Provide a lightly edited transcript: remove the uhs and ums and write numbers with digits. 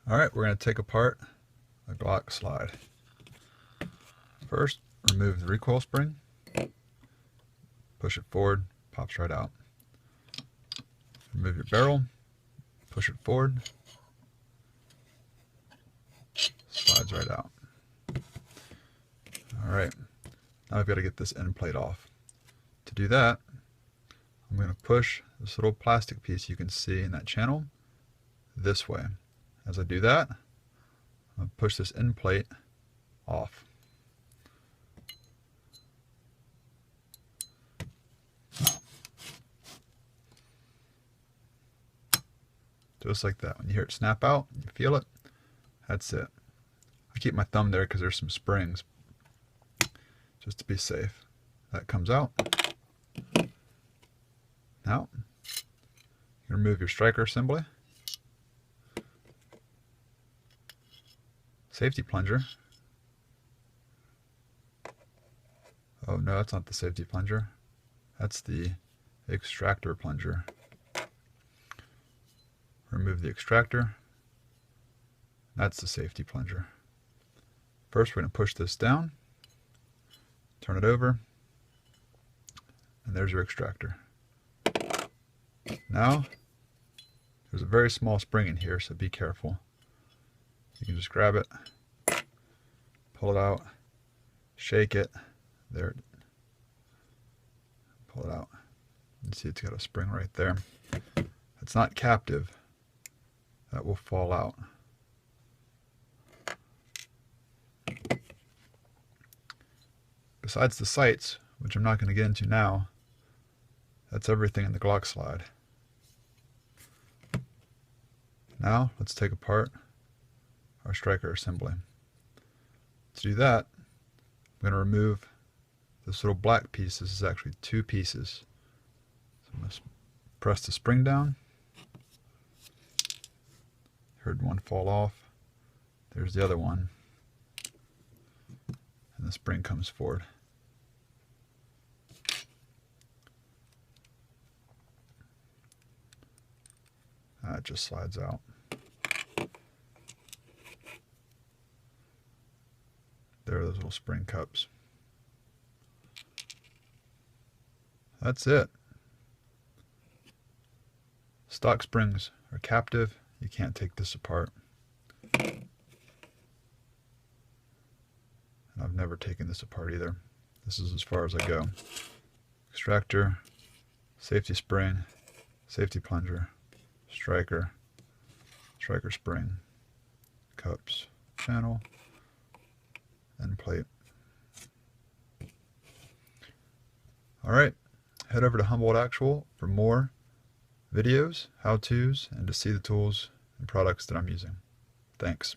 Alright, we're going to take apart a Glock slide. First, remove the recoil spring, push it forward, pops right out. Remove your barrel, push it forward, slides right out. Alright, now I've got to get this end plate off. To do that, I'm going to push this little plastic piece you can see in that channel this way. As I do that, I'm going to push this end plate off. Just like that. When you hear it snap out, you feel it, that's it. I keep my thumb there because there's some springs, just to be safe. That comes out. Now, you remove your striker assembly. Safety plunger. Oh no, that's not the safety plunger. That's the extractor plunger. Remove the extractor. That's the safety plunger. First, we're going to push this down, turn it over, and there's your extractor. Now, there's a very small spring in here, so be careful. You can just grab it, pull it out, shake it, there, pull it out. You see it's got a spring right there. It's not captive. That will fall out. Besides the sights, which I'm not going to get into now, that's everything in the Glock slide. Now, let's take apart our striker assembly. To do that, I'm going to remove this little black piece. This is actually two pieces. So I'm going to press the spring down. Heard one fall off. There's the other one. And the spring comes forward. It just slides out. There are those little spring cups. That's it. Stock springs are captive. You can't take this apart. And I've never taken this apart either. This is as far as I go. Extractor, safety spring, safety plunger, striker, striker spring, cups, channel, end plate. Alright, head over to Humboldt Actual for more videos, how-tos, and to see the tools and products that I'm using. Thanks.